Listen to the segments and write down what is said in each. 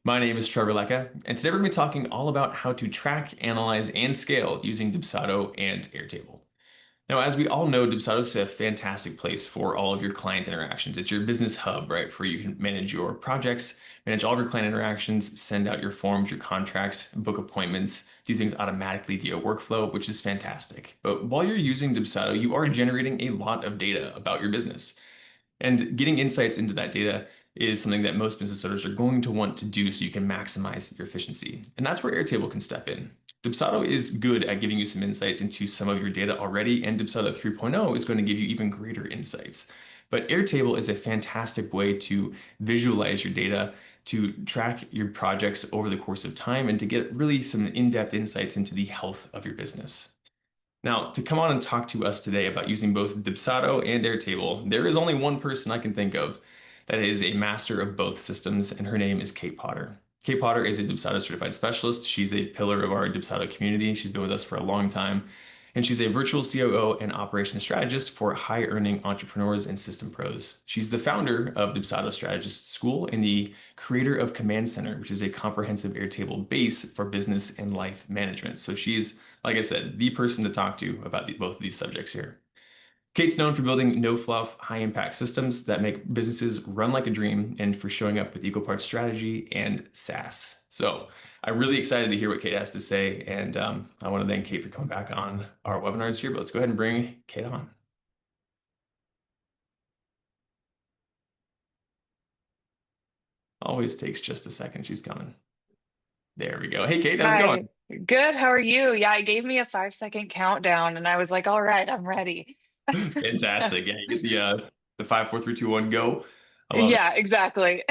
My name is Trevor Lecca, and today we're going to be talking all about how to track, analyze, and scale using Dubsado and Airtable. Now, as we all know, Dubsado is a fantastic place for all of your client interactions. It's your business hub, right, where you can manage your projects, manage all of your client interactions, send out your forms, your contracts, book appointments, do things automatically via workflow, which is fantastic. But while you're using Dubsado, you are generating a lot of data about your business. And getting insights into that data is something that most business owners are going to want to do so you can maximize your efficiency. And that's where Airtable can step in. Dubsado is good at giving you some insights into some of your data already, and Dubsado 3.0 is going to give you even greater insights. But Airtable is a fantastic way to visualize your data, to track your projects over the course of time, and to get really some in-depth insights into the health of your business. Now, to come on and talk to us today about using both Dubsado and Airtable, there is only one person I can think of that is a master of both systems, and her name is Cait Potter. Cait Potter is a Dubsado certified specialist. She's a pillar of our Dubsado community. She's been with us for a long time, and she's a virtual COO and operations strategist for high-earning entrepreneurs and system pros. She's the founder of Dubsado Strategist School and the creator of Command Center, which is a comprehensive Airtable base for business and life management. So she's, like I said, the person to talk to about both of these subjects here. Cait's known for building no-fluff, high-impact systems that make businesses run like a dream and for showing up with equal parts strategy and SaaS. So I'm really excited to hear what Cait has to say, and I want to thank Cait for coming back on our webinars here, but let's go ahead and bring Cait on. Always takes just a second. She's coming. There we go. Hey, Cait, how's it Hi, going? good. How are you? Yeah, it gave me a 5-second countdown, and I was like, all right, I'm ready. Fantastic. Yeah, you get the 5, 4, 3, 2, 1, go. I love it. Yeah, exactly.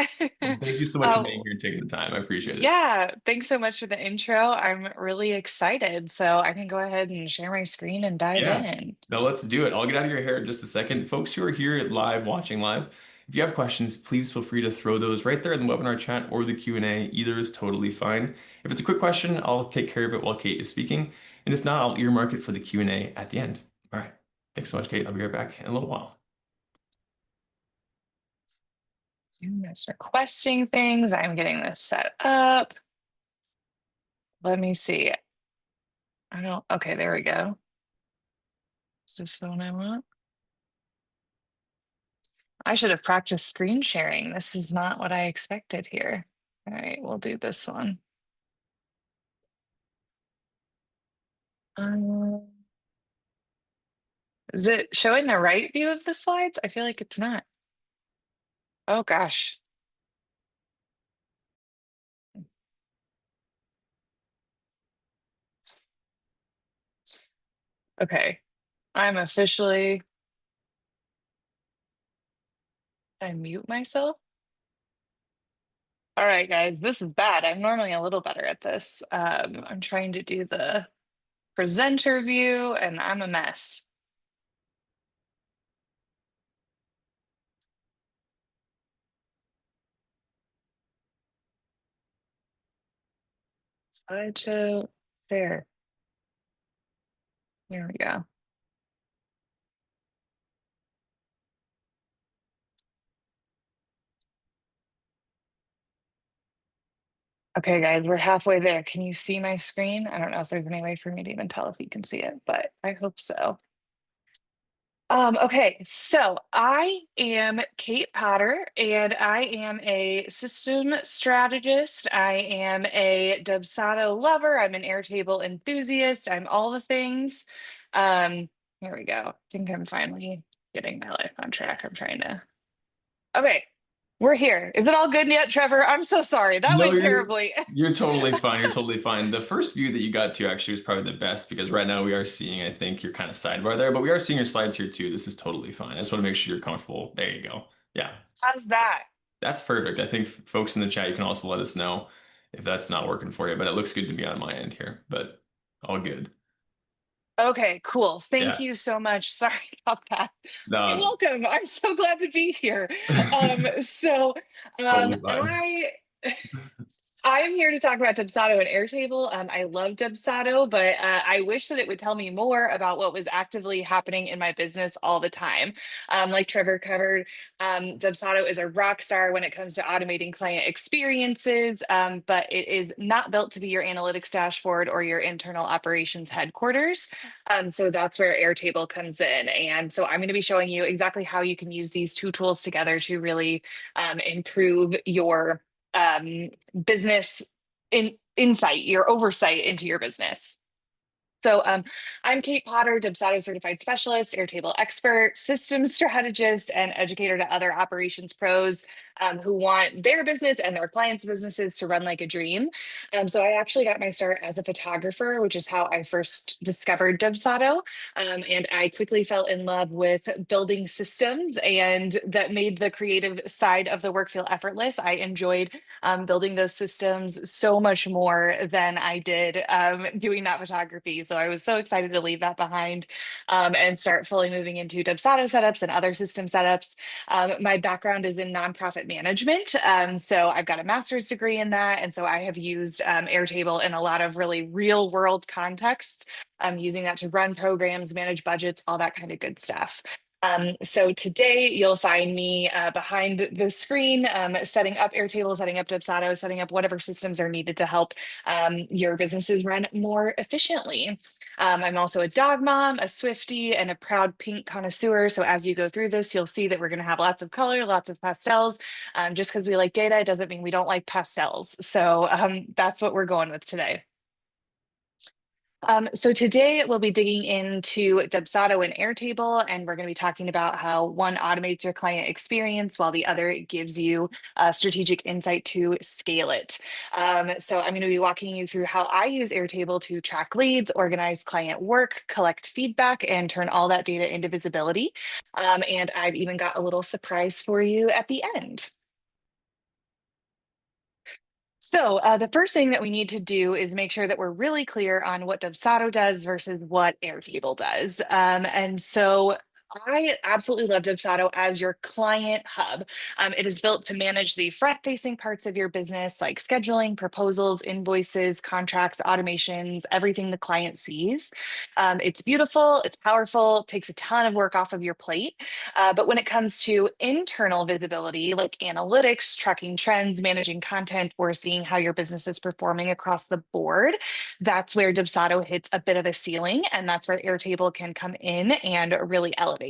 Well, thank you so much for being Oh, here and taking the time. I appreciate it. yeah, thanks so much for the intro. I'm really excited, so I can go ahead and share my screen and dive Yeah. in. Now let's do it. I'll get out of your hair in just a second. Folks who are here live, watching live, if you have questions, please feel free to throw those right there in the webinar chat or the Q&A. Either is totally fine. If it's a quick question, I'll take care of it while Cait is speaking. And if not, I'll earmark it for the Q&A at the end. All right. Thanks so much, Cait. I'll be right back in a little while. Zoom is requesting things. I'm getting this set up. Let me see. I don't, okay, there we go. Is this the one I want? I should have practiced screen sharing. This is not what I expected here. All right, we'll do this one. Um, is it showing the right view of the slides? I feel like it's not. Oh gosh. Okay. I'm officially, I mute myself. All right, guys, this is bad. I'm normally a little better at this. I'm trying to do the presenter view and I'm a mess. Slideshow, there. Here we go. Okay, guys, we're halfway there. Can you see my screen? I don't know if there's any way for me to even tell if you can see it, but I hope so. Okay, so I am Cait Potter and I am a system strategist. I am a Dubsado lover. I'm an Airtable enthusiast. I'm all the things. Here we go. I think I'm finally getting my life on track. I'm trying to. Okay, we're here. Is it all good yet, Trevor? I'm so sorry. That No, went you're terribly. you're totally fine. You're totally fine. The first view that you got to actually was probably the best because right now we are seeing, I think, your kind of sidebar there, but we are seeing your slides here too. This is totally fine. I just want to make sure you're comfortable. There you go. Yeah, How's that? that's perfect. I think folks in the chat, you can also let us know if that's not working for you, but it looks good to me on my end here, but all good. Okay, cool. Thank Yeah. you so much. Sorry about that. You're No, welcome. I'm so glad to be here. So totally fine. I I am here to talk about Dubsado and Airtable. I love Dubsado, but I wish that it would tell me more about what was actively happening in my business all the time. Like Trevor covered, Dubsado is a rock star when it comes to automating client experiences, but it is not built to be your analytics dashboard or your internal operations headquarters. So that's where Airtable comes in. And so I'm going to be showing you exactly how you can use these two tools together to really improve your business insight, your oversight into your business. So I'm Cait Potter, Dubsado certified specialist, Airtable expert, systems strategist, and educator to other operations pros who want their business and their clients' businesses to run like a dream. So I actually got my start as a photographer, which is how I first discovered Dubsado. And I quickly fell in love with building systems, and that made the creative side of the work feel effortless. I enjoyed building those systems so much more than I did doing that photography. So I was so excited to leave that behind and start fully moving into Dubsado setups and other system setups. My background is in nonprofit management. So I've got a master's degree in that. And so I have used Airtable in a lot of really real world contexts. I'm using that to run programs, manage budgets, all that kind of good stuff. So today you'll find me behind the screen, setting up Airtable, setting up Dubsado, setting up whatever systems are needed to help your businesses run more efficiently. I'm also a dog mom, a Swiftie, and a proud pink connoisseur. So as you go through this, you'll see that we're going to have lots of color, lots of pastels. Just because we like data, it doesn't mean we don't like pastels. So that's what we're going with today. So today we'll be digging into Dubsado and Airtable, and we're going to be talking about how one automates your client experience while the other gives you strategic insight to scale it. So I'm going to be walking you through how I use Airtable to track leads, organize client work, collect feedback, and turn all that data into visibility. And I've even got a little surprise for you at the end. So the first thing that we need to do is make sure that we're really clear on what Dubsado does versus what Airtable does. And so I absolutely love Dubsado as your client hub. It is built to manage the front-facing parts of your business, like scheduling, proposals, invoices, contracts, automations, everything the client sees. It's beautiful, it's powerful, takes a ton of work off of your plate. But when it comes to internal visibility, like analytics, tracking trends, managing content, or seeing how your business is performing across the board, that's where Dubsado hits a bit of a ceiling. And that's where Airtable can come in and really elevate.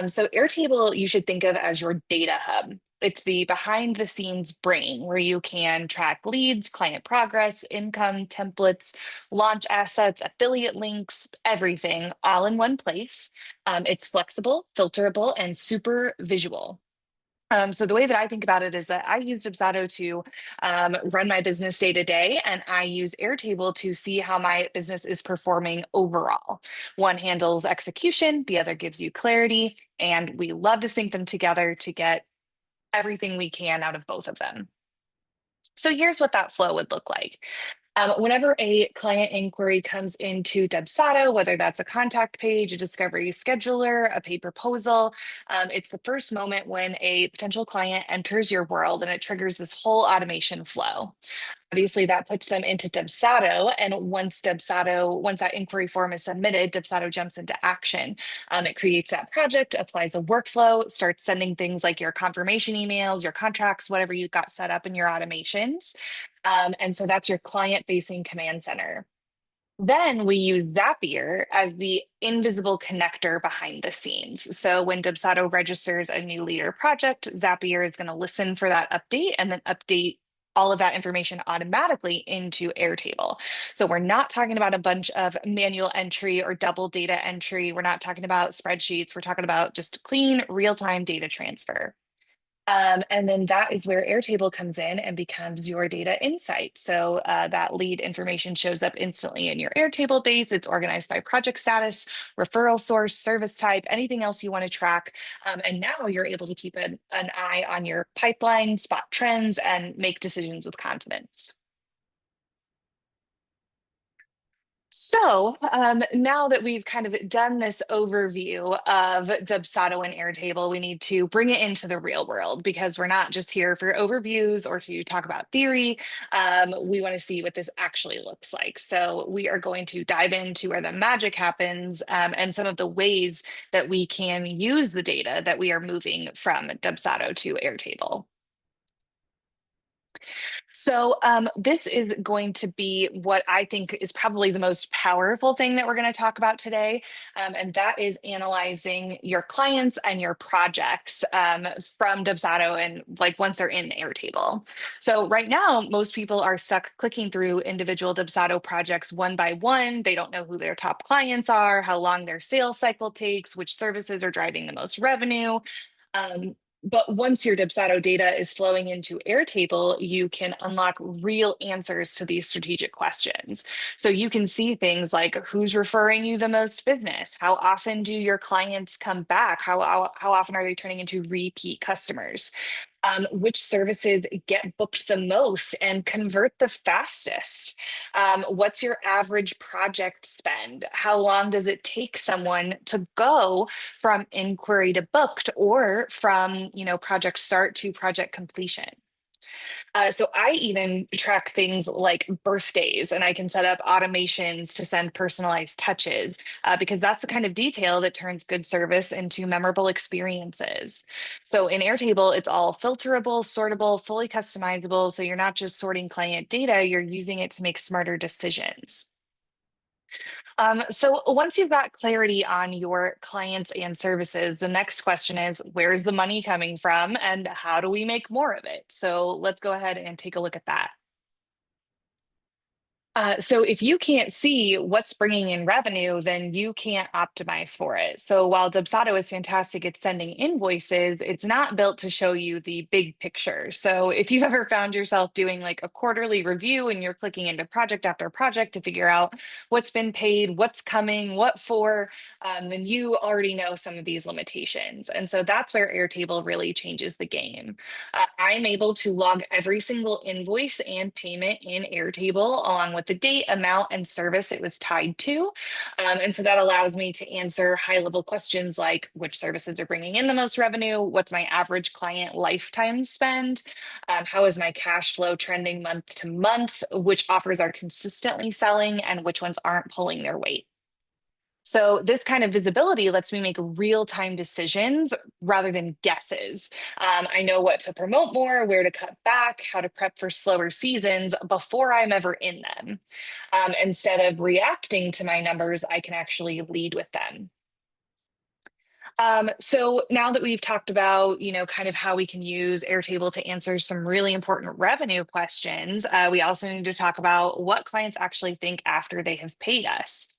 So Airtable, you should think of as your data hub. It's the behind the scenes brain where you can track leads, client progress, income, templates, launch assets, affiliate links, everything all in one place. It's flexible, filterable, and super visual. So the way that I think about it is that I use Dubsado to run my business day to day, and I use Airtable to see how my business is performing overall. One handles execution, the other gives you clarity, and we love to sync them together to get everything we can out of both of them. So here's what that flow would look like. Whenever a client inquiry comes into Dubsado, whether that's a contact page, a discovery scheduler, a paid proposal, it's the first moment when a potential client enters your world and it triggers this whole automation flow. Obviously, that puts them into Dubsado, and once that inquiry form is submitted, Dubsado jumps into action. It creates that project, applies a workflow, starts sending things like your confirmation emails, your contracts, whatever you've got set up in your automations. And so that's your client-facing command center. Then we use Zapier as the invisible connector behind the scenes. So when Dubsado registers a new leader project, Zapier is going to listen for that update and then update all of that information automatically into Airtable. So we're not talking about a bunch of manual entry or double data entry. We're not talking about spreadsheets. We're talking about just clean real-time data transfer. And then that is where Airtable comes in and becomes your data insight. So that lead information shows up instantly in your Airtable base. It's organized by project status, referral source, service type, anything else you want to track. And now you're able to keep an eye on your pipeline, spot trends, and make decisions with confidence. Now that we've kind of done this overview of Dubsado and Airtable, we need to bring it into the real world because we're not just here for overviews or to talk about theory. We want to see what this actually looks like. So we are going to dive into where the magic happens and some of the ways that we can use the data that we are moving from Dubsado to Airtable. This is going to be what I think is probably the most powerful thing that we're going to talk about today. And that is analyzing your clients and your projects from Dubsado and like once they're in Airtable. So right now, most people are stuck clicking through individual Dubsado projects one by one. They don't know who their top clients are, how long their sales cycle takes, which services are driving the most revenue. Um, but once your Dubsado data is flowing into Airtable, you can unlock real answers to these strategic questions. So you can see things like who's referring you the most business? How often do your clients come back? How often are they turning into repeat customers? Which services get booked the most and convert the fastest? What's your average project spend? How long does it take someone to go from inquiry to booked or from, project start to project completion? So I even track things like birthdays, and I can set up automations to send personalized touches because that's the kind of detail that turns good service into memorable experiences. So in Airtable, it's all filterable, sortable, fully customizable. So you're not just sorting client data, you're using it to make smarter decisions. So once you've got clarity on your clients and services, the next question is, where's the money coming from and how do we make more of it? So let's go ahead and take a look at that. So if you can't see what's bringing in revenue, then you can't optimize for it. So while Dubsado is fantastic at sending invoices, it's not built to show you the big picture. So if you've ever found yourself doing like a quarterly review and you're clicking into project after project to figure out what's been paid, what's coming, what for, then you already know some of these limitations. And so that's where Airtable really changes the game. I'm able to log every single invoice and payment in Airtable along with the date, amount, and service it was tied to. And so that allows me to answer high level questions like which services are bringing in the most revenue, what's my average client lifetime spend, how is my cash flow trending month to month, which offers are consistently selling, and which ones aren't pulling their weight. So this kind of visibility lets me make real-time decisions rather than guesses. I know what to promote more, where to cut back, how to prep for slower seasons before I'm ever in them. Instead of reacting to my numbers, I can actually lead with them. So now that we've talked about, kind of how we can use Airtable to answer some really important revenue questions, we also need to talk about what clients actually think after they have paid us.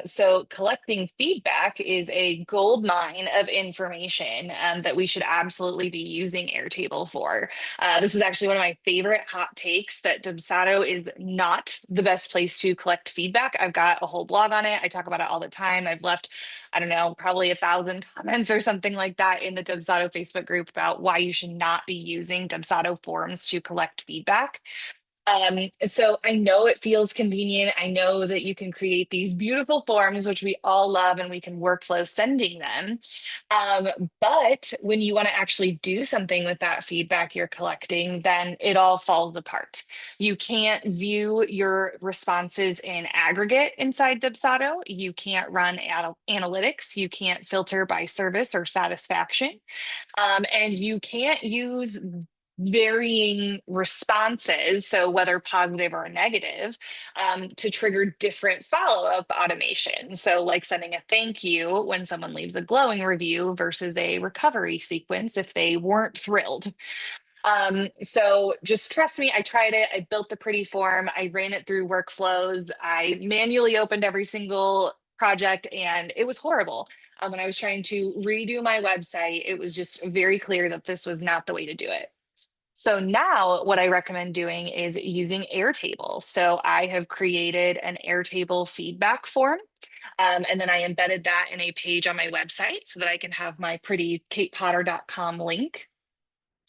So collecting feedback is a gold mine of information that we should absolutely be using Airtable for. This is actually one of my favorite hot takes that Dubsado is not the best place to collect feedback. I've got a whole blog on it. I talk about it all the time. I've left, I don't know, probably 1,000 comments or something like that in the Dubsado Facebook group about why you should not be using Dubsado forums to collect feedback. So I know it feels convenient. I know that you can create these beautiful forms, which we all love, and we can workflow sending them. But when you want to actually do something with that feedback you're collecting, then it all falls apart. You can't view your responses in aggregate inside Dubsado. You can't run analytics. You can't filter by service or satisfaction. And you can't use varying responses, so whether positive or negative, to trigger different follow-up automation. So like sending a thank you when someone leaves a glowing review versus a recovery sequence if they weren't thrilled. So just trust me, I tried it. I built the pretty form. I ran it through workflows. I manually opened every single project and it was horrible. When I was trying to redo my website, it was just very clear that this was not the way to do it. So now what I recommend doing is using Airtable. So I have created an Airtable feedback form, and then I embedded that in a page on my website so that I can have my pretty catepotter.com link.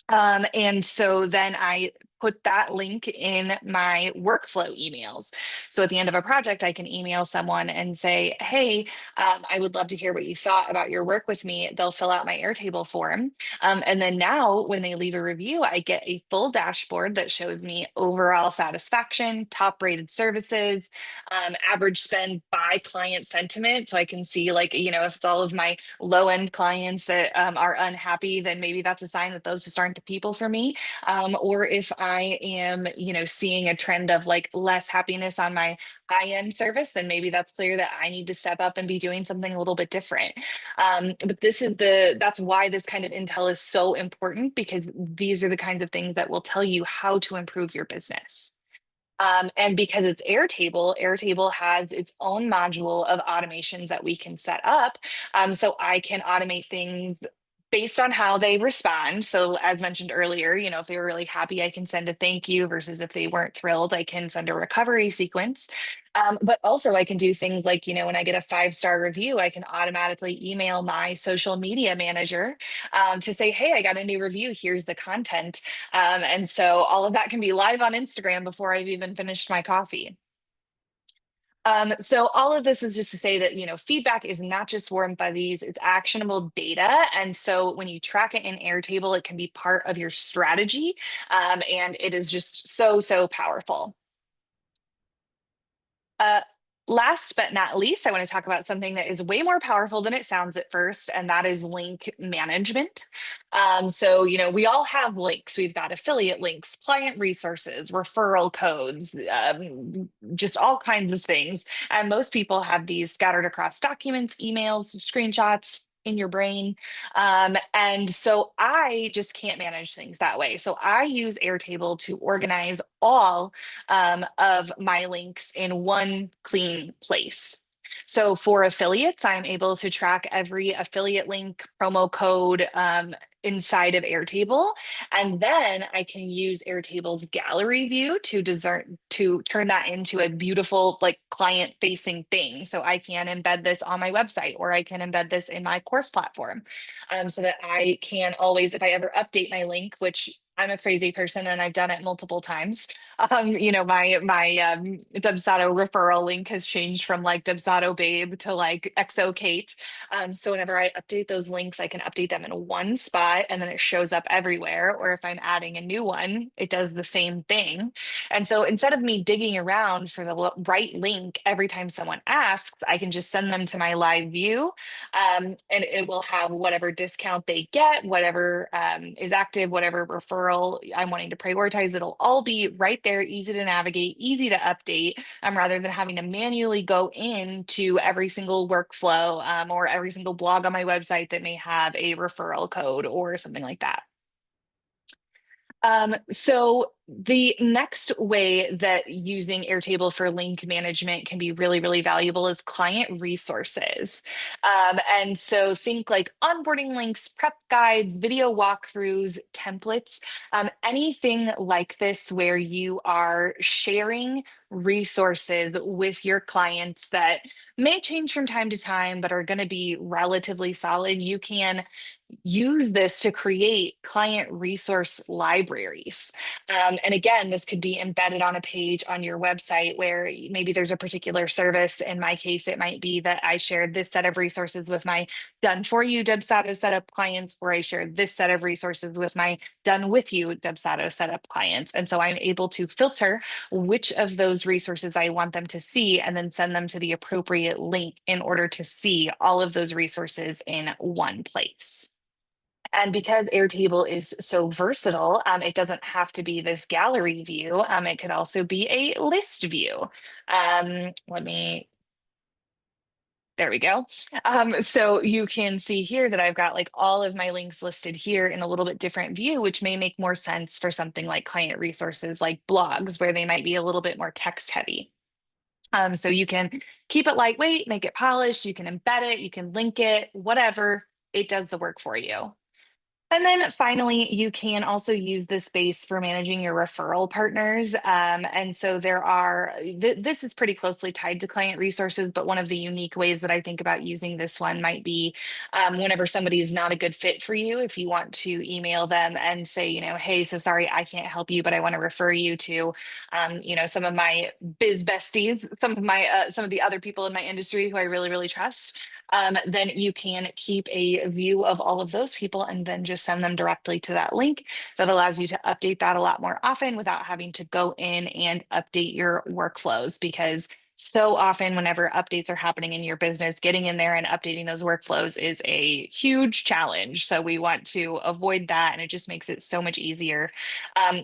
And so then I put that link in my workflow emails. So at the end of a project, I can email someone and say, hey, I would love to hear what you thought about your work with me. They'll fill out my Airtable form. And then now when they leave a review, I get a full dashboard that shows me overall satisfaction, top rated services, average spend by client sentiment. So I can see, like, if it's all of my low end clients that are unhappy, then maybe that's a sign that those just aren't the people for me. Or if I am, seeing a trend of like less happiness on my high end service, then maybe that's clear that I need to step up and be doing something a little bit different. But that's why this kind of intel is so important, because these are the kinds of things that will tell you how to improve your business. And because it's Airtable, Airtable has its own module of automations that we can set up. So I can automate things based on how they respond. So as mentioned earlier, if they were really happy, I can send a thank you, versus if they weren't thrilled, I can send a recovery sequence. But also I can do things like, when I get a 5-star review, I can automatically email my social media manager to say, hey, I got a new review, here's the content. And so all of that can be live on Instagram before I've even finished my coffee. So all of this is just to say that, feedback is not just warm fuzzies, it's actionable data. And so when you track it in Airtable, it can be part of your strategy. And it is just so, so powerful. Uh, Last but not least, I want to talk about something that is way more powerful than it sounds at first, and that is link management. So, we all have links. We've got affiliate links, client resources, referral codes, just all kinds of things. And most people have these scattered across documents, emails, screenshots in your brain. And so I just can't manage things that way. So I use Airtable to organize all of my links in one clean place. So for affiliates, I'm able to track every affiliate link, promo code inside of Airtable. And then I can use Airtable's gallery view to turn that into a beautiful, like, client facing thing. So I can embed this on my website, or I can embed this in my course platform, so that I can always, if I ever update my link, which I'm a crazy person and I've done it multiple times. My Dubsado referral link has changed from like Dubsado Babe to like XO Cait. So whenever I update those links, I can update them in one spot and then it shows up everywhere. Or if I'm adding a new one, it does the same thing. And so instead of me digging around for the right link every time someone asks, I can just send them to my live view, and it will have whatever discount they get, whatever is active, whatever referral I'm wanting to prioritize. It'll all be right there, easy to navigate, easy to update, rather than having to manually go into every single workflow, or every single blog on my website that may have a referral code or something like that. So the next way that using Airtable for link management can be really, really valuable is client resources. And so think like onboarding links, prep guides, video walkthroughs, templates, anything like this where you are sharing resources with your clients that may change from time to time, but are going to be relatively solid. You can use this to create client resource libraries. And again, this could be embedded on a page on your website where maybe there's a particular service. In my case, it might be that I shared this set of resources with my done for you Dubsado setup clients, or I shared this set of resources with my done with you Dubsado setup clients. And so I'm able to filter which of those resources I want them to see and then send them to the appropriate link in order to see all of those resources in one place. And because Airtable is so versatile, it doesn't have to be this gallery view. It could also be a list view. Let me, there we go. So you can see here that I've got like all of my links listed here in a little bit different view, which may make more sense for something like client resources like blogs, where they might be a little bit more text heavy. So you can keep it lightweight, make it polished, you can embed it, you can link it, whatever, it does the work for you. And then finally, you can also use this space for managing your referral partners. And so there are, this is pretty closely tied to client resources, but one of the unique ways that I think about using this one might be whenever somebody is not a good fit for you, if you want to email them and say, hey, so sorry, I can't help you, but I want to refer you to, some of my biz besties, some of the other people in my industry who I really, really trust. Then you can keep a view of all of those people and then just send them directly to that link. That allows you to update that a lot more often without having to go in and update your workflows, because so often whenever updates are happening in your business, getting in there and updating those workflows is a huge challenge. So we want to avoid that, and it just makes it so much easier.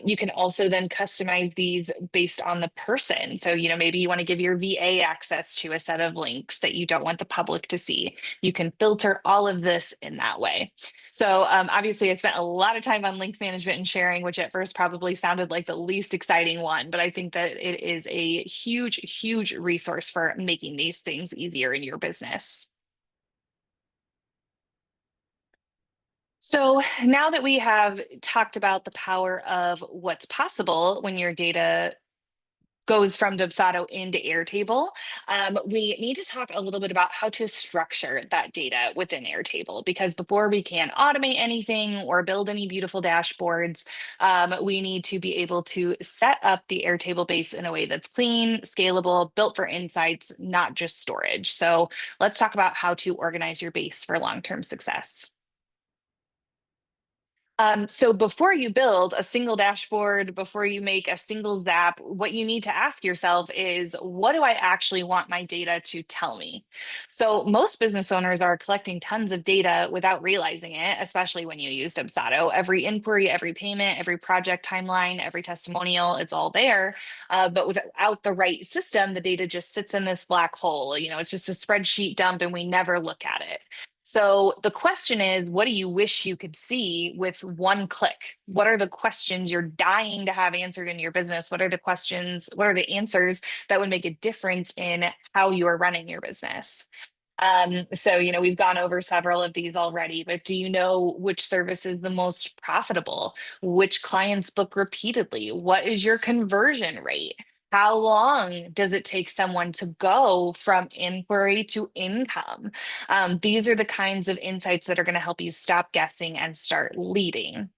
You can also then customize these based on the person. So, maybe you want to give your VA access to a set of links that you don't want the public to see. You can filter all of this in that way. So, obviously, I spent a lot of time on link management and sharing, which at first probably sounded like the least exciting one, but I think that it is a huge, huge resource for making these things easier in your business. So now that we have talked about the power of what's possible when your data goes from Dubsado into Airtable, we need to talk a little bit about how to structure that data within Airtable. Because before we can automate anything or build any beautiful dashboards, we need to be able to set up the Airtable base in a way that's clean, scalable, built for insights, not just storage. So let's talk about how to organize your base for long-term success. So before you build a single dashboard, before you make a single Zap, what you need to ask yourself is, what do I actually want my data to tell me? So most business owners are collecting tons of data without realizing it, especially when you use Dubsado. Every inquiry, every payment, every project timeline, every testimonial, it's all there. But without the right system, the data just sits in this black hole. It's just a spreadsheet dump and we never look at it. So the question is, what do you wish you could see with one click? What are the questions you're dying to have answered in your business? What are the questions? What are the answers that would make a difference in how you are running your business? So, we've gone over several of these already, but do you know which service is the most profitable? Which clients book repeatedly? What is your conversion rate? How long does it take someone to go from inquiry to income? These are the kinds of insights that are going to help you stop guessing and start leading.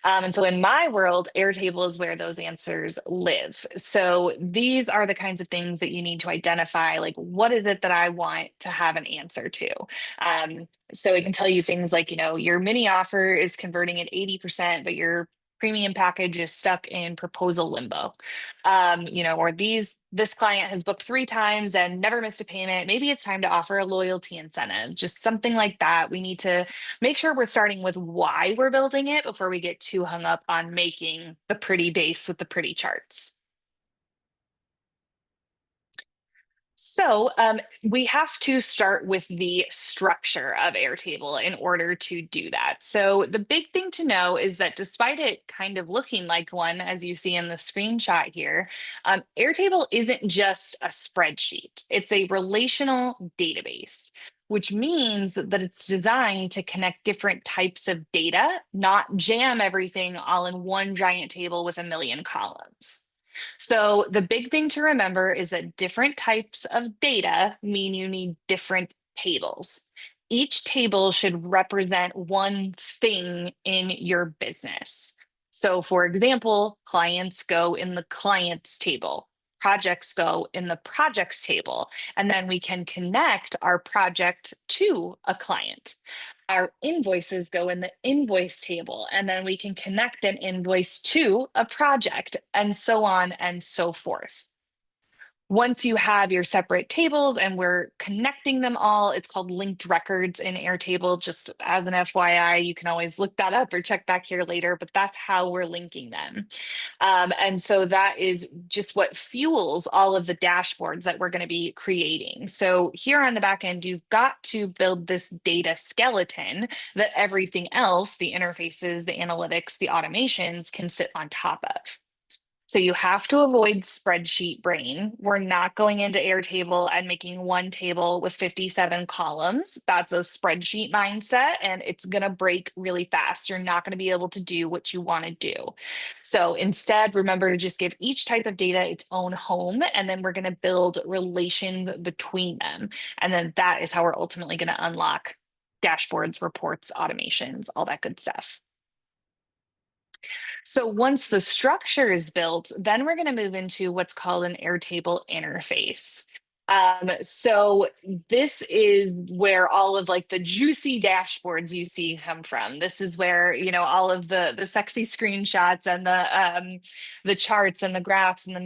And so in my world, Airtable is where those answers live. So these are the kinds of things that you need to identify, like, what is it that I want to have an answer to? So it can tell you things like, your mini offer is converting at 80%, but your premium package is stuck in proposal limbo. Or this client has booked 3 times and never missed a payment. Maybe it's time to offer a loyalty incentive, just something like that. We need to make sure we're starting with why we're building it before we get too hung up on making the pretty base with the pretty charts. So we have to start with the structure of Airtable in order to do that. So the big thing to know is that despite it kind of looking like one, as you see in the screenshot here, Airtable isn't just a spreadsheet. It's a relational database, which means that it's designed to connect different types of data, not jam everything all in one giant table with a million columns. So the big thing to remember is that different types of data mean you need different tables. Each table should represent one thing in your business. So for example, clients go in the clients table, projects go in the projects table, and then we can connect our project to a client. Our invoices go in the invoice table, and then we can connect an invoice to a project, and so on and so forth. Once you have your separate tables and we're connecting them all, it's called linked records in Airtable. Just as an FYI, you can always look that up or check back here later, but that's how we're linking them. And so that is just what fuels all of the dashboards that we're going to be creating. So here on the back end, you've got to build this data skeleton that everything else, the interfaces, the analytics, the automations can sit on top of. So you have to avoid spreadsheet brain. We're not going into Airtable and making one table with 57 columns. That's a spreadsheet mindset and it's going to break really fast. You're not going to be able to do what you want to do. So instead, remember to just give each type of data its own home, and then we're going to build relations between them. And then that is how we're ultimately going to unlock dashboards, reports, automations, all that good stuff. So once the structure is built, then we're going to move into what's called an Airtable interface. So this is where all of like the juicy dashboards you see come from. This is where, all of the sexy screenshots and the charts and the graphs and the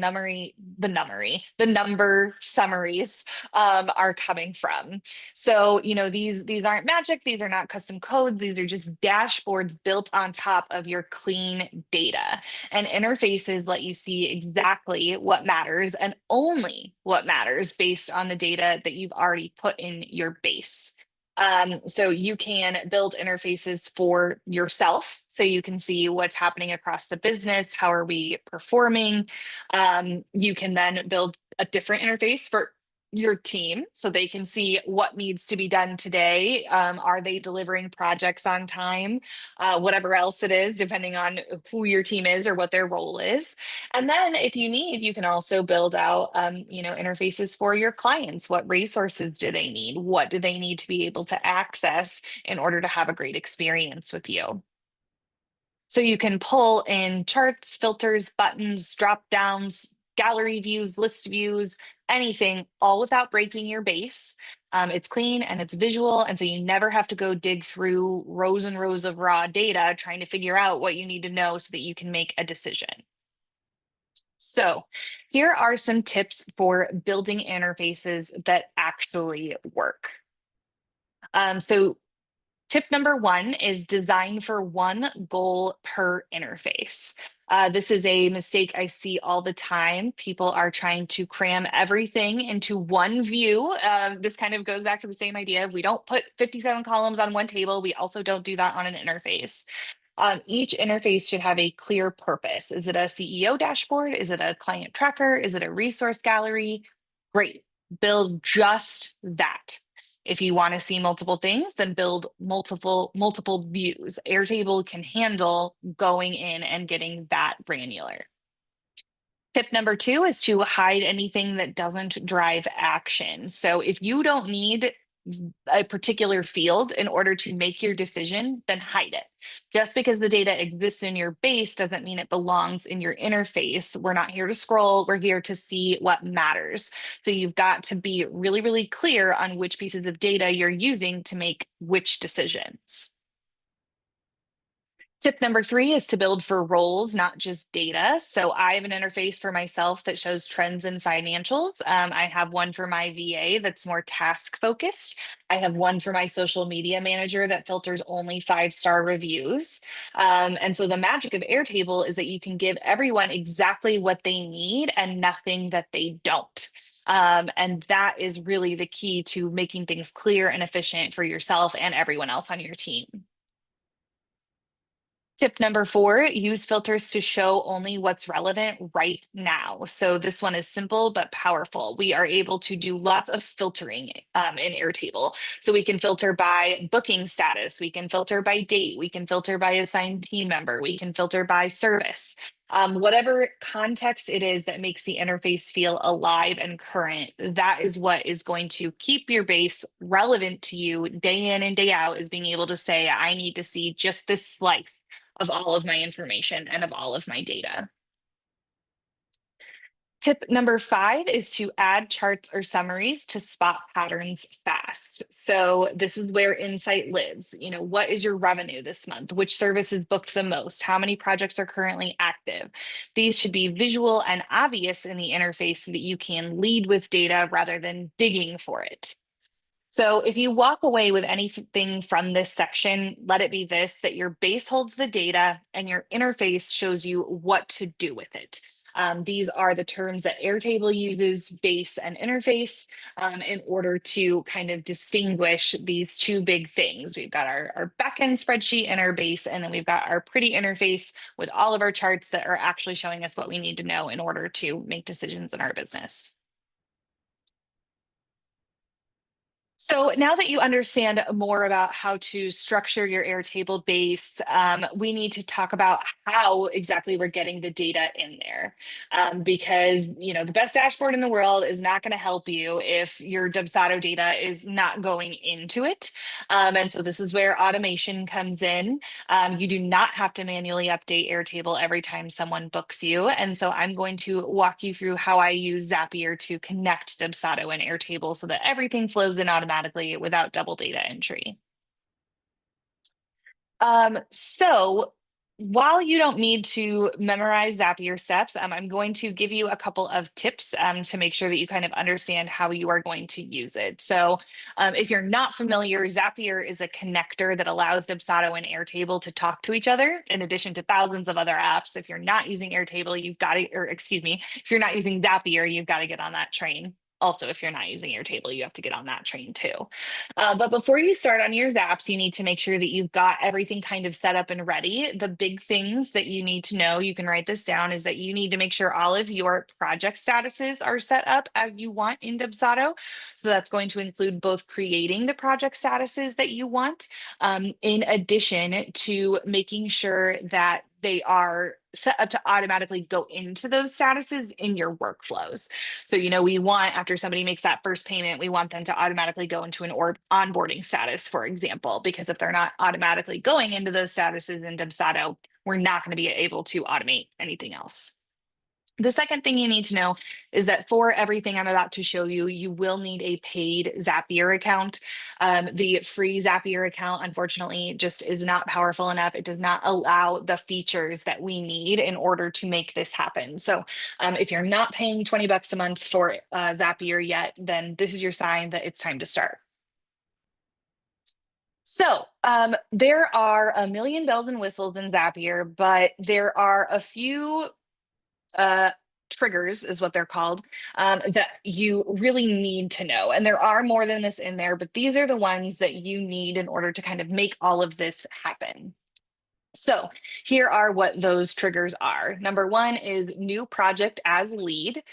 number summaries are coming from. So, these aren't magic, these are not custom codes, these are just dashboards built on top of your clean data. And interfaces let you see exactly what matters and only what matters based on the data that you've already put in your base. So you can build interfaces for yourself so you can see what's happening across the business. How are we performing? You can then build a different interface for your team so they can see what needs to be done today. Are they delivering projects on time? Whatever else it is, depending on who your team is or what their role is. And then if you need, you can also build out, interfaces for your clients. What resources do they need? What do they need to be able to access in order to have a great experience with you? So you can pull in charts, filters, buttons, drop downs, gallery views, list views, anything, all without breaking your base. It's clean and it's visual. And so you never have to go dig through rows and rows of raw data trying to figure out what you need to know so that you can make a decision. So here are some tips for building interfaces that actually work. So tip number one is design for one goal per interface. This is a mistake I see all the time. People are trying to cram everything into one view. This kind of goes back to the same idea. If we don't put 57 columns on one table, we also don't do that on an interface. Each interface should have a clear purpose. Is it a CEO dashboard? Is it a client tracker? Is it a resource gallery? Great. Build just that. If you want to see multiple things, then build multiple views. Airtable can handle going in and getting that granular. Tip number two is to hide anything that doesn't drive action. So if you don't need a particular field in order to make your decision, then hide it. Just because the data exists in your base doesn't mean it belongs in your interface. We're not here to scroll, we're here to see what matters. So you've got to be really, really clear on which pieces of data you're using to make which decisions. Tip number three is to build for roles, not just data. So I have an interface for myself that shows trends and financials. I have one for my VA that's more task focused. I have one for my social media manager that filters only 5-star reviews. And so the magic of Airtable is that you can give everyone exactly what they need and nothing that they don't. And that is really the key to making things clear and efficient for yourself and everyone else on your team. Tip number four, use filters to show only what's relevant right now. So this one is simple but powerful. We are able to do lots of filtering in Airtable. So we can filter by booking status, we can filter by date, we can filter by assigned team member, we can filter by service. Whatever context it is that makes the interface feel alive and current, that is what is going to keep your base relevant to you day in and day out, is being able to say, I need to see just this slice of all of my information and of all of my data. Tip number five is to add charts or summaries to spot patterns fast. So this is where insight lives. What is your revenue this month? Which service is booked the most? How many projects are currently active? These should be visual and obvious in the interface so that you can lead with data rather than digging for it. So if you walk away with anything from this section, let it be this: that your base holds the data and your interface shows you what to do with it. These are the terms that Airtable uses, base and interface, in order to kind of distinguish these two big things. We've got our backend spreadsheet and our base, and then we've got our pretty interface with all of our charts that are actually showing us what we need to know in order to make decisions in our business. So now that you understand more about how to structure your Airtable base, we need to talk about how exactly we're getting the data in there. Because the best dashboard in the world is not going to help you if your Dubsado data is not going into it. And so this is where automation comes in. You do not have to manually update Airtable every time someone books you. And so I'm going to walk you through how I use Zapier to connect Dubsado and Airtable so that everything flows in automatically without double data entry. So while you don't need to memorize Zapier steps, I'm going to give you a couple of tips to make sure that you kind of understand how you are going to use it. So if you're not familiar, Zapier is a connector that allows Dubsado and Airtable to talk to each other in addition to thousands of other apps. If you're not using Airtable, you've got to, or excuse me, if you're not using Zapier, you've got to get on that train. Also, if you're not using Airtable, you have to get on that train too. But before you start on your Zaps, you need to make sure that you've got everything kind of set up and ready. The big things that you need to know, you can write this down, is that you need to make sure all of your project statuses are set up as you want in Dubsado. So that's going to include both creating the project statuses that you want, in addition to making sure that they are set up to automatically go into those statuses in your workflows. So, we want, after somebody makes that first payment, we want them to automatically go into an onboarding status, for example, because if they're not automatically going into those statuses in Dubsado, we're not going to be able to automate anything else. The second thing you need to know is that for everything I'm about to show you, you will need a paid Zapier account. The free Zapier account, unfortunately, just is not powerful enough. It does not allow the features that we need in order to make this happen. So if you're not paying 20 bucks a month for Zapier yet, then this is your sign that it's time to start. So there are a million bells and whistles in Zapier, but there are a few uh, triggers is what they're called, that you really need to know. And there are more than this in there, but these are the ones that you need in order to kind of make all of this happen. So here are what those triggers are. Number one is new project as lead.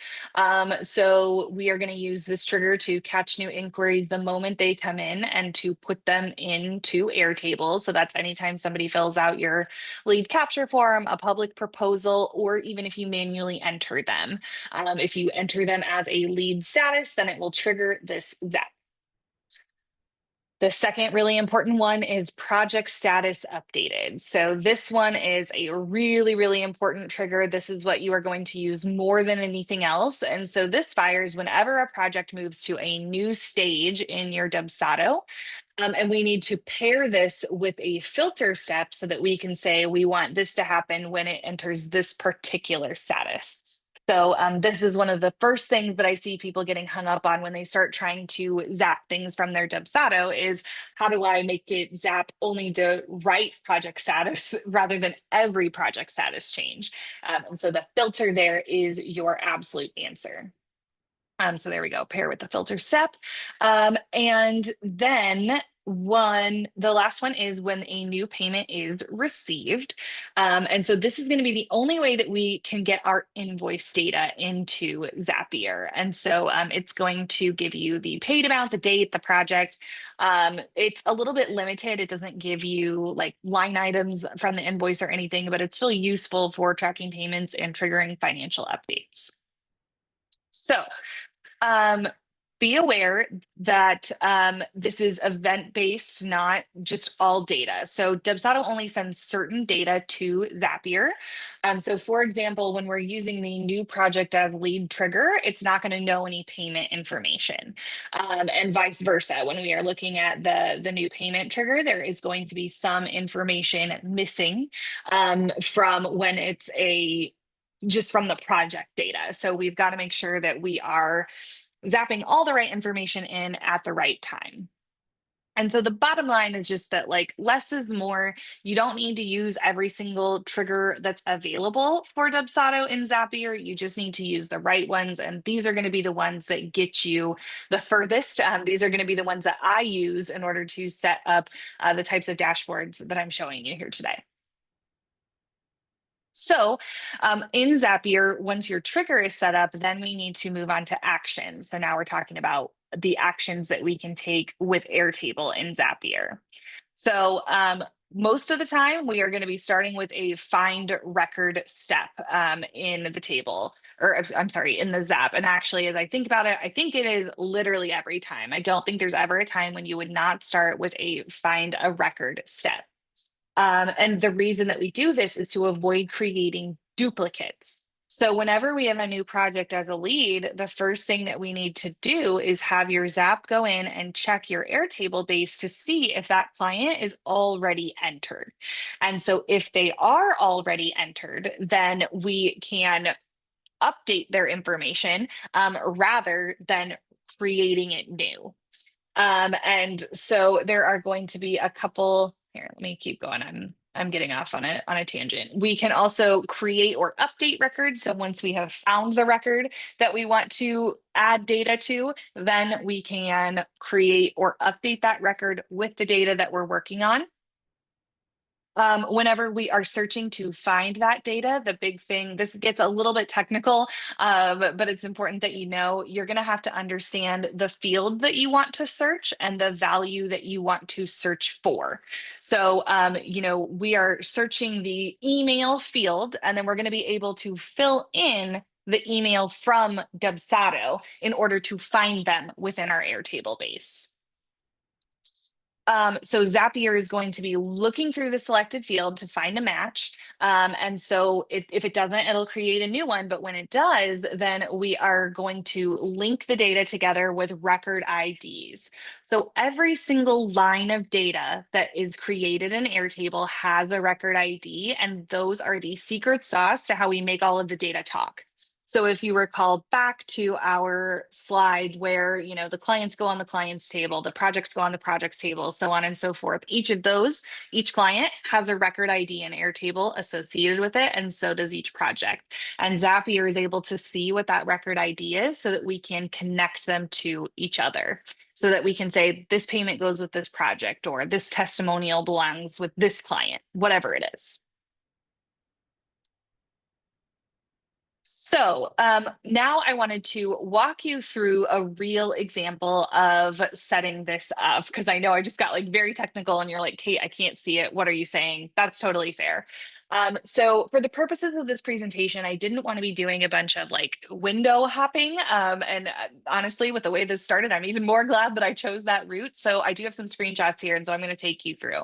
So we are going to use this trigger to catch new inquiries the moment they come in and to put them into Airtable. So that's anytime somebody fills out your lead capture form, a public proposal, or even if you manually enter them. If you enter them as a lead status, then it will trigger this Zap. The second really important one is project status updated. So this one is a really, really important trigger. This is what you are going to use more than anything else. And so this fires whenever a project moves to a new stage in your Dubsado. And we need to pair this with a filter step so that we can say we want this to happen when it enters this particular status. So this is one of the first things that I see people getting hung up on when they start trying to zap things from their Dubsado is, how do I make it zap only the right project status rather than every project status change? And so the filter there is your absolute answer. So there we go, pair with the filter step. And then the last one is when a new payment is received. And so this is going to be the only way that we can get our invoice data into Zapier. And so it's going to give you the paid amount, the date, the project. It's a little bit limited. It doesn't give you like line items from the invoice or anything, but it's still useful for tracking payments and triggering financial updates. So be aware that this is event-based, not just all data. So Dubsado only sends certain data to Zapier. So for example, when we're using the new project as lead trigger, it's not going to know any payment information. And vice versa. When we are looking at the new payment trigger, there is going to be some information missing from when it's just from the project data. So we've got to make sure that we are zapping all the right information in at the right time. And so the bottom line is just that like less is more. You don't need to use every single trigger that's available for Dubsado in Zapier. You just need to use the right ones. And these are going to be the ones that get you the furthest. These are going to be the ones that I use in order to set up the types of dashboards that I'm showing you here today. So in Zapier, once your trigger is set up, then we need to move on to actions. So now we're talking about the actions that we can take with Airtable in Zapier. So most of the time, we are going to be starting with a find record step in the table, or I'm sorry, in the Zap. And actually, as I think about it, I think it is literally every time. I don't think there's ever a time when you would not start with a find a record step. And the reason that we do this is to avoid creating duplicates. So whenever we have a new project as a lead, the first thing that we need to do is have your Zap go in and check your Airtable base to see if that client is already entered. And so if they are already entered, then we can update their information rather than creating it new. And so there are going to be a couple here. Let me keep going. I'm getting off on a tangent. We can also create or update records. So once we have found the record that we want to add data to, then we can create or update that record with the data that we're working on. Whenever we are searching to find that data, the big thing, this gets a little bit technical, but it's important that you know you're going to have to understand the field that you want to search and the value that you want to search for. So, we are searching the email field, and then we're going to be able to fill in the email from Dubsado in order to find them within our Airtable base. So Zapier is going to be looking through the selected field to find a match. And so if it doesn't, it'll create a new one. But when it does, then we are going to link the data together with record IDs. So every single line of data that is created in Airtable has a record ID, and those are the secret sauce to how we make all of the data talk. So if you recall back to our slide where, the clients go on the clients table, the projects go on the projects table, so on and so forth, each client has a record ID in Airtable associated with it, and so does each project. And Zapier is able to see what that record ID is so that we can connect them to each other, so that we can say this payment goes with this project, or this testimonial belongs with this client, whatever it is. So now I wanted to walk you through a real example of setting this up, because I know I just got like very technical and you're like, Cait, I can't see it. What are you saying? That's totally fair. So for the purposes of this presentation, I didn't want to be doing a bunch of like window hopping. And honestly, with the way this started, I'm even more glad that I chose that route. So I do have some screenshots here, and so I'm going to take you through.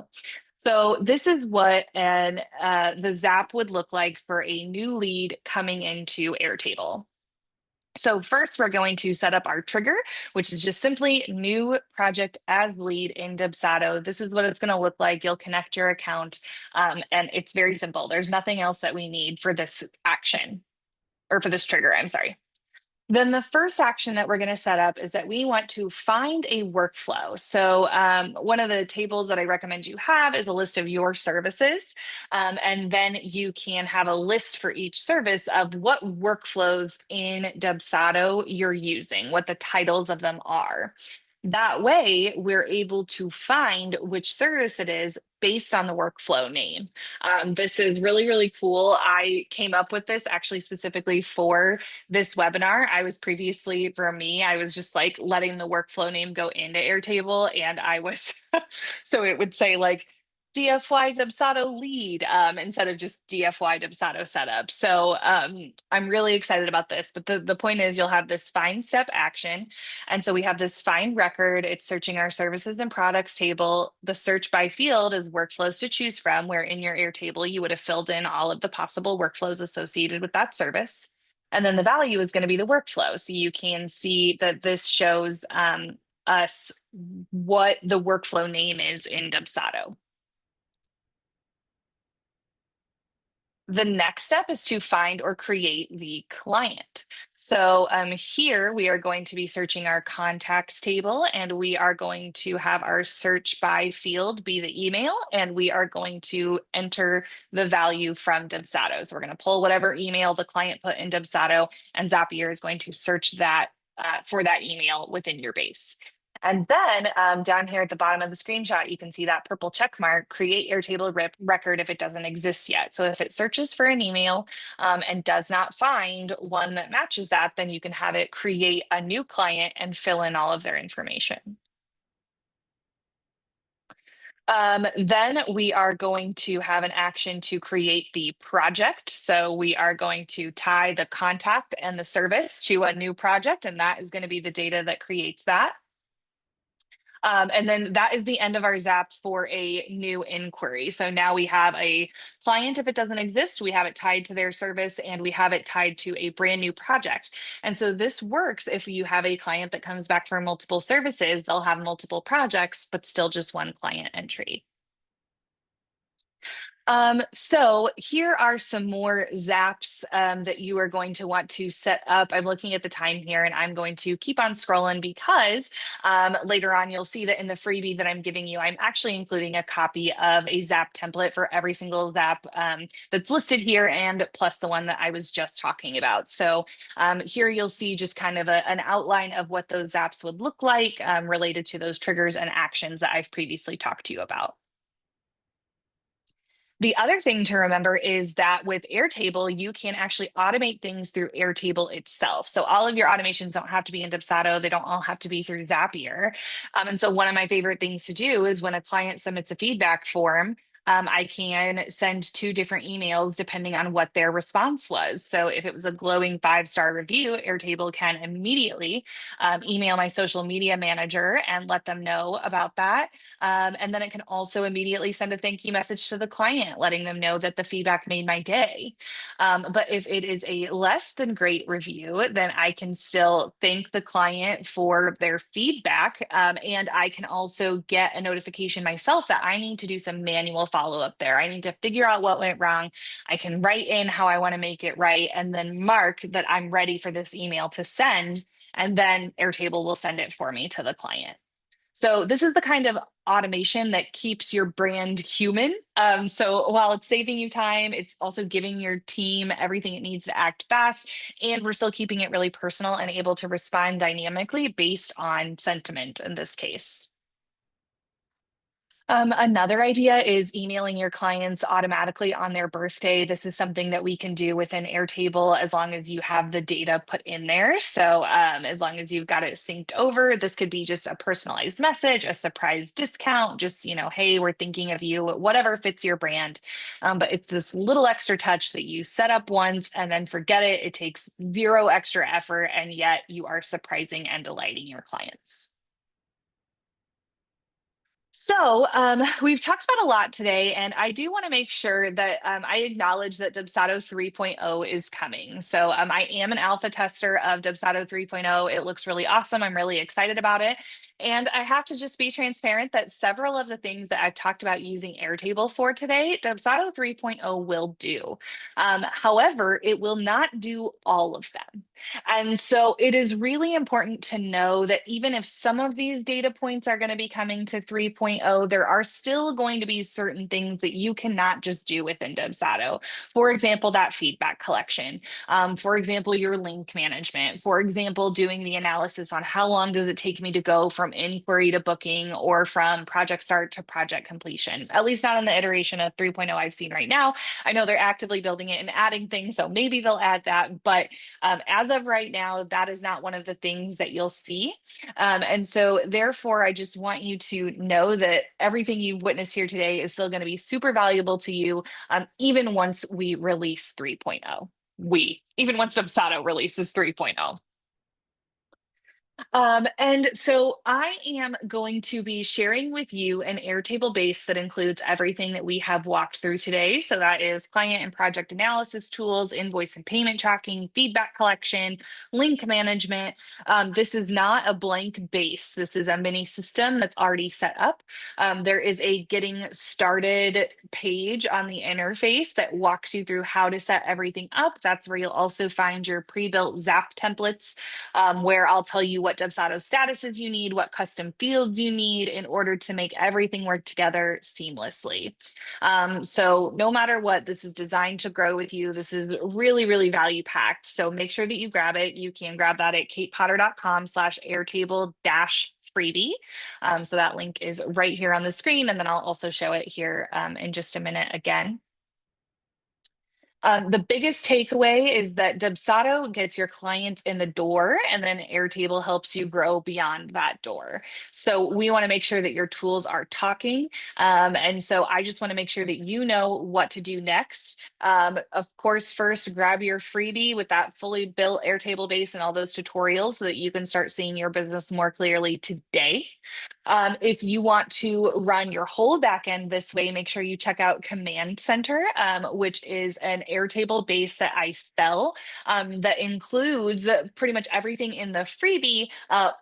So this is what the Zap would look like for a new lead coming into Airtable. So first, we're going to set up our trigger, which is just simply new project as lead in Dubsado. This is what it's going to look like. You'll connect your account, and it's very simple. There's nothing else that we need for this action, or for this trigger, I'm sorry. Then the first action that we're going to set up is that we want to find a workflow. So one of the tables that I recommend you have is a list of your services. And then you can have a list for each service of what workflows in Dubsado you're using, what the titles of them are. That way, we're able to find which service it is based on the workflow name. This is really, really cool. I came up with this actually specifically for this webinar. I was just like letting the workflow name go into Airtable, and I was, so it would say like DFY Dubsado lead instead of just DFY Dubsado setup. So I'm really excited about this. But the point is, you'll have this find step action. And so we have this find record. It's searching our services and products table. The search by field is workflows to choose from, where in your Airtable, you would have filled in all of the possible workflows associated with that service. And then the value is going to be the workflow. So you can see that this shows us what the workflow name is in Dubsado. The next step is to find or create the client. So here we are going to be searching our contacts table, and we are going to have our search by field be the email, and we are going to enter the value from Dubsado. So we're going to pull whatever email the client put in Dubsado, and Zapier is going to search that for that email within your base. And then down here at the bottom of the screenshot, you can see that purple check mark, create Airtable record if it doesn't exist yet. So if it searches for an email and does not find one that matches that, then you can have it create a new client and fill in all of their information. Then we are going to have an action to create the project. So we are going to tie the contact and the service to a new project, and that is going to be the data that creates that. And then that is the end of our Zap for a new inquiry. So now we have a client. If it doesn't exist, we have it tied to their service, and we have it tied to a brand new project. And so this works if you have a client that comes back for multiple services, they'll have multiple projects, but still just one client entry. So here are some more Zaps that you are going to want to set up. I'm looking at the time here, and I'm going to keep on scrolling because later on you'll see that in the freebie that I'm giving you, I'm actually including a copy of a Zap template for every single Zap that's listed here, and plus the one that I was just talking about. So here you'll see just kind of an outline of what those Zaps would look like related to those triggers and actions that I've previously talked to you about. The other thing to remember is that with Airtable, you can actually automate things through Airtable itself. So all of your automations don't have to be in Dubsado. They don't all have to be through Zapier. And so one of my favorite things to do is when a client submits a feedback form, I can send two different emails depending on what their response was. So if it was a glowing 5-star review, Airtable can immediately email my social media manager and let them know about that. And then it can also immediately send a thank you message to the client, letting them know that the feedback made my day. But if it is a less than great review, then I can still thank the client for their feedback. And I can also get a notification myself that I need to do some manual follow up there. I need to figure out what went wrong. I can write in how I want to make it right and then mark that I'm ready for this email to send. And then Airtable will send it for me to the client. So this is the kind of automation that keeps your brand human. So while it's saving you time, it's also giving your team everything it needs to act fast, and we're still keeping it really personal and able to respond dynamically based on sentiment in this case. Another idea is emailing your clients automatically on their birthday. This is something that we can do within Airtable as long as you have the data put in there. So as long as you've got it synced over, this could be just a personalized message, a surprise discount, just, hey, we're thinking of you, whatever fits your brand. But it's this little extra touch that you set up once and then forget it. It takes zero extra effort, and yet you are surprising and delighting your clients. So we've talked about a lot today, and I do want to make sure that I acknowledge that Dubsado 3.0 is coming. So I am an alpha tester of Dubsado 3.0. It looks really awesome. I'm really excited about it. And I have to just be transparent that several of the things that I've talked about using Airtable for today, Dubsado 3.0 will do. However, it will not do all of them. And so it is really important to know that even if some of these data points are going to be coming to 3.0, there are still going to be certain things that you cannot just do within Dubsado. For example, that feedback collection. For example, your link management. For example, doing the analysis on how long does it take me to go from inquiry to booking or from project start to project completion. At least not in the iteration of 3.0 I've seen right now. I know they're actively building it and adding things, so maybe they'll add that. But as of right now, that is not one of the things that you'll see. And so therefore, I just want you to know that everything you've witnessed here today is still going to be super valuable to you, even once we release 3.0. Even once Dubsado releases 3.0. And so I am going to be sharing with you an Airtable base that includes everything that we have walked through today. So that is client and project analysis tools, invoice and payment tracking, feedback collection, link management. This is not a blank base. This is a mini system that's already set up. There is a getting started page on the interface that walks you through how to set everything up. That's where you'll also find your pre-built Zap templates, where I'll tell you what Dubsado statuses you need, what custom fields you need in order to make everything work together seamlessly. So no matter what, this is designed to grow with you. This is really, really value packed. So make sure that you grab it. You can grab that at caitpotter.com/airtable dash freebie. So that link is right here on the screen. And then I'll also show it here in just a minute again. The biggest takeaway is that Dubsado gets your clients in the door, and then Airtable helps you grow beyond that door. So we want to make sure that your tools are talking. And so I just want to make sure that you know what to do next. Of course, first grab your freebie with that fully built Airtable base and all those tutorials so that you can start seeing your business more clearly today. If you want to run your whole backend this way, make sure you check out Command Center, which is an Airtable base that I sell, that includes pretty much everything in the freebie,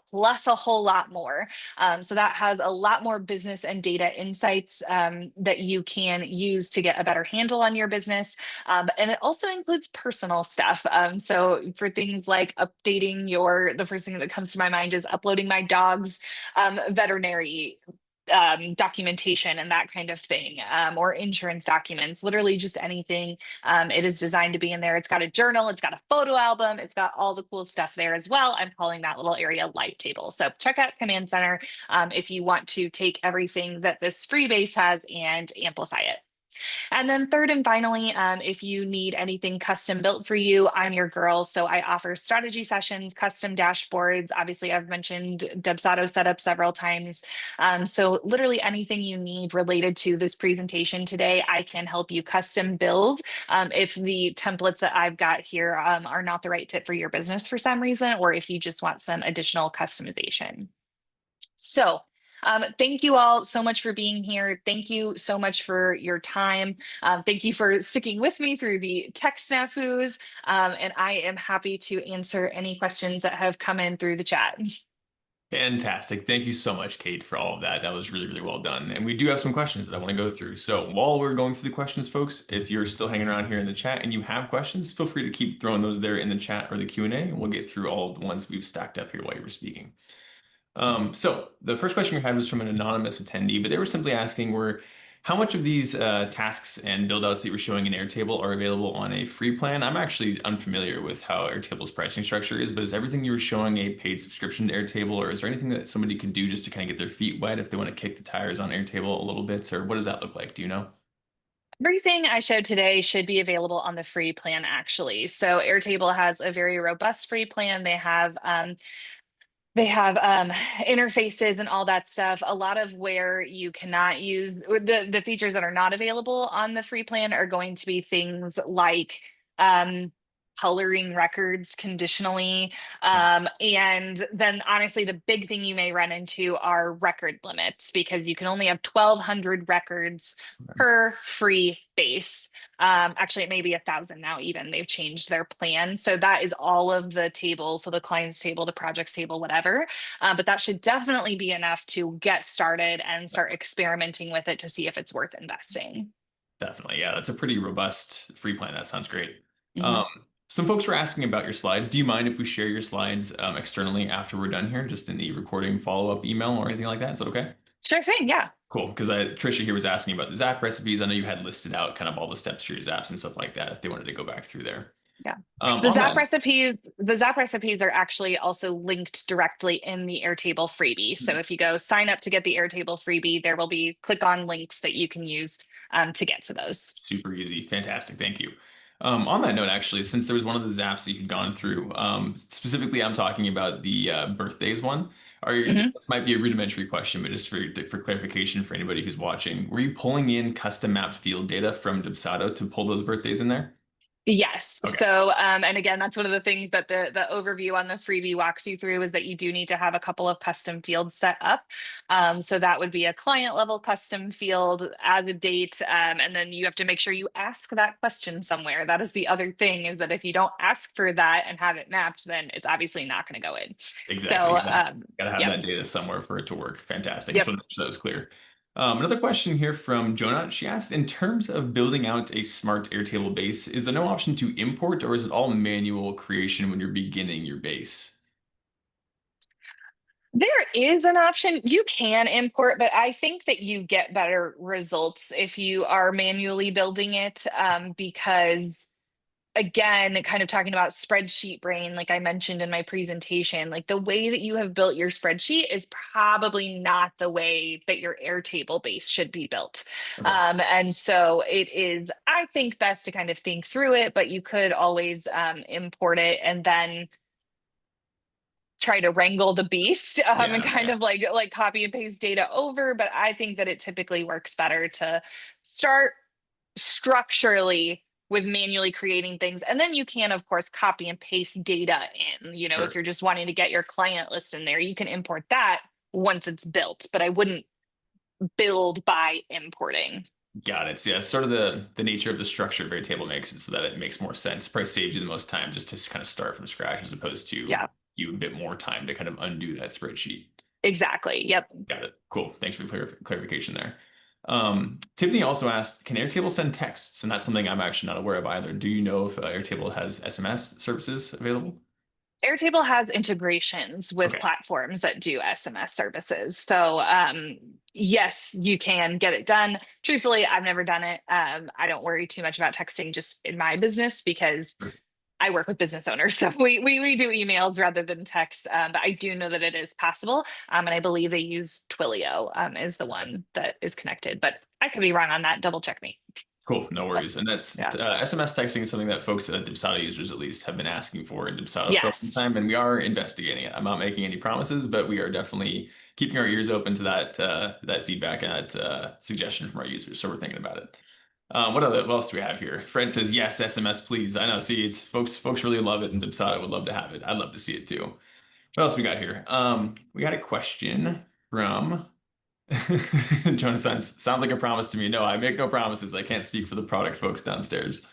plus a whole lot more. So that has a lot more business and data insights that you can use to get a better handle on your business. And it also includes personal stuff. So for things like updating the first thing that comes to my mind is uploading my dog's veterinary documentation and that kind of thing, or insurance documents, literally just anything. It is designed to be in there. It's got a journal, it's got a photo album, it's got all the cool stuff there as well. I'm calling that little area Life Table. So check out Command Center if you want to take everything that this free base has and amplify it. And then third and finally, if you need anything custom built for you, I'm your girl. So I offer strategy sessions, custom dashboards. Obviously, I've mentioned Dubsado setup several times. So literally anything you need related to this presentation today, I can help you custom build. If the templates that I've got here are not the right fit for your business for some reason, or if you just want some additional customization. So, thank you all so much for being here. Thank you so much for your time. Thank you for sticking with me through the tech snafus. And I am happy to answer any questions that have come in through the chat. Fantastic. Thank you so much, Cait, for all of that. That was really, really well done. And we do have some questions that I want to go through. So while we're going through the questions, folks, if you're still hanging around here in the chat and you have questions, feel free to keep throwing those there in the chat or the Q&A, and we'll get through all of the ones we've stacked up here while you were speaking. So the first question we had was from an anonymous attendee, but they were simply asking how much of these tasks and build outs that you were showing in Airtable are available on a free plan? I'm actually unfamiliar with how Airtable's pricing structure is, but is everything you were showing a paid subscription to Airtable, or is there anything that somebody could do just to kind of get their feet wet if they want to kick the tires on Airtable a little bit, or what does that look like? Do you know? Everything I showed today should be available on the free plan, actually. So Airtable has a very robust free plan. They have interfaces and all that stuff. A lot of where you cannot use the features that are not available on the free plan are going to be things like um, coloring records conditionally. And then honestly, the big thing you may run into are record limits because you can only have 1,200 records per free base. Actually, it may be 1,000 now, even. They've changed their plan. So that is all of the tables. So the clients table, the projects table, whatever. But that should definitely be enough to get started and start experimenting with it to see if it's worth investing. Definitely. Yeah, that's a pretty robust free plan. That sounds great. Mhm. Um, some folks were asking about your slides. Do you mind if we share your slides externally after we're done here, just in the recording follow-up email or anything like that? Is that okay? Sure thing. Yeah. Cool. Because Trisha here was asking about the Zap recipes. I know you had listed out kind of all the steps for your Zaps and stuff like that if they wanted to go back through there. Yeah. On that, The Zap recipes are actually also linked directly in the Airtable freebie. So if you go sign up to get the Airtable freebie, there will be click on links that you can use to get to those. super easy. Fantastic. Thank you. On that note, actually, since there was one of the Zaps that you'd gone through, specifically, I'm talking about the birthdays one. Mhm. This might be a rudimentary question, but just for clarification for anybody who's watching, were you pulling in custom mapped field data from Dubsado to pull those birthdays in there? Yes. Okay. So, and again, that's one of the things that the overview on the freebie walks you through is that you do need to have a couple of custom fields set up. So that would be a client level custom field as a date, and then you have to make sure you ask that question somewhere. That is the other thing is that if you don't ask for that and have it mapped, then it's obviously not going to go in. Exactly. So, Gotta have yep, that data somewhere for it to work. Fantastic. Just yep. want to make sure that was clear. Another question here from Jonah. She asked, in terms of building out a smart Airtable base, is there no option to import or is it all manual creation when you're beginning your base? There is an option. You can import, but I think that you get better results if you are manually building it, because again, kind of talking about spreadsheet brain, like I mentioned in my presentation, like the way that you have built your spreadsheet is probably not the way that your Airtable base should be built. Okay. And so it is, I think, best to kind of think through it, but you could always import it and then try to wrangle the beast and Yeah, kind yeah, of like copy and paste data over. But I think that it typically works better to start structurally with manually creating things. And then you can, of course, copy and paste data in. If sure. you're just wanting to get your client list in there, you can import that once it's built, but I wouldn't build by importing. Got it. So yeah, sort of the nature of the structure of Airtable makes it so that it makes more sense. Probably saves you the most time just to kind of start from scratch as opposed to Yeah, you a bit more time to kind of undo that spreadsheet. exactly. Yep. Got it. Cool. Thanks for the clarification there. Tiffany also asked, can Airtable send texts? And that's something I'm actually not aware of either. Do you know if Airtable has SMS services available? Airtable has integrations with Okay. platforms that do SMS services. So, yes, you can get it done. Truthfully, I've never done it. I don't worry too much about texting just in my business because Sure. I work with business owners. So we do emails rather than text. But I do know that it is possible. And I believe they use Twilio is the one that is connected. But I could be wrong on that. Double check me. Cool, no But worries. And that's yeah. SMS texting is something that folks, Dubsado users at least, have been asking for in Dubsado for a long Yes. time, and we are investigating it. I'm not making any promises, but we are definitely keeping our ears open to that feedback and that suggestion from our users. So we're thinking about it. What else do we have here? Fred says yes, SMS, please. I know. See, it's folks really love it, and Dubsado would love to have it. I'd love to see it too. What else we got here? We got a question from. Jonah sounds like a promise to me. No, I make no promises. I can't speak for the product folks downstairs.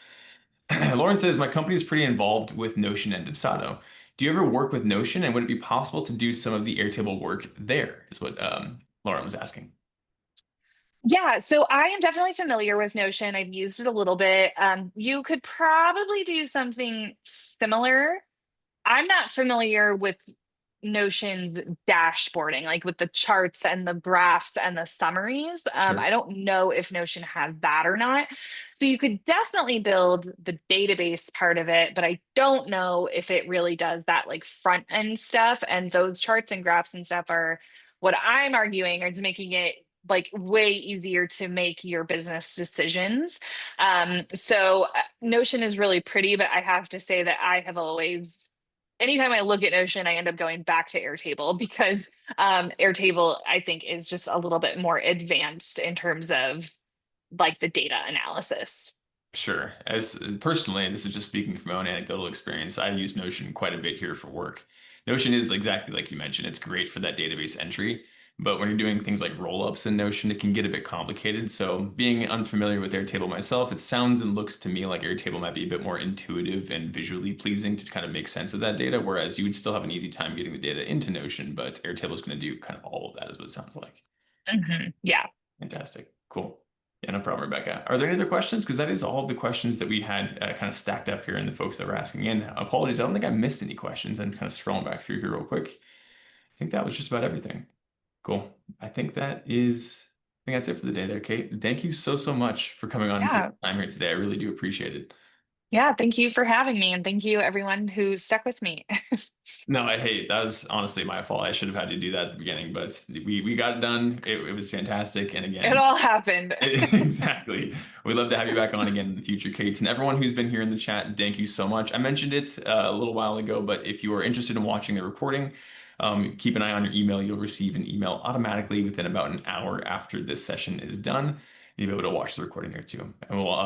Lauren says, my company is pretty involved with Notion and Dubsado. Do you ever work with Notion, and would it be possible to do some of the Airtable work there? Is what Lauren was asking. Yeah, so I am definitely familiar with Notion. I've used it a little bit. You could probably do something similar. I'm not familiar with Notion's dashboarding, like with the charts and the graphs and the summaries. Sure. I don't know if Notion has that or not. So you could definitely build the database part of it, but I don't know if it really does that like front end stuff. And those charts and graphs and stuff are what I'm arguing is making it like way easier to make your business decisions. Notion is really pretty, but I have to say that I have always anytime I look at Notion, I end up going back to Airtable because Airtable, I think, is just a little bit more advanced in terms of like the data analysis. Sure. As personally, this is just speaking from my own anecdotal experience, I use Notion quite a bit here for work. Notion is exactly like you mentioned, it's great for that database entry, but when you're doing things like roll-ups in Notion, it can get a bit complicated. So being unfamiliar with Airtable myself, it sounds and looks to me like Airtable might be a bit more intuitive and visually pleasing to kind of make sense of that data, whereas you would still have an easy time getting the data into Notion, but Airtable is going to do kind of all of that is what it sounds like. Yeah. Fantastic. Cool. Yeah, no problem, Rebecca. Are there any other questions? Because that is all of the questions that we had kind of stacked up here and the folks that were asking in. Apologies, I don't think I missed any questions. I'm kind of scrolling back through here real quick. I think that was just about everything. Cool. I think that's it for the day there, Cait. Thank you so much for coming on and taking Yeah. the time here today. I really do appreciate it. Yeah. Thank you for having me. And thank you, everyone who stuck with me. No, I hate that was honestly my fault. I should have had to do that at the beginning, but we got it done. It was fantastic. And It again, all happened. exactly. We'd love to have you back on again in the future, Kate. And everyone who's been here in the chat, thank you so much. I mentioned it a little while ago, but if you are interested in watching the recording, keep an eye on your email. You'll receive an email automatically within about an hour after this session is done. You'll be able to watch the recording there too. And we'll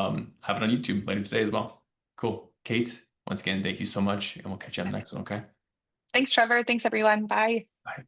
have it on YouTube later today as well. Cool. Kate, once again, thank you so much, and we'll catch you on the next one, okay? Thanks, Trevor. Thanks, everyone. Bye. Bye.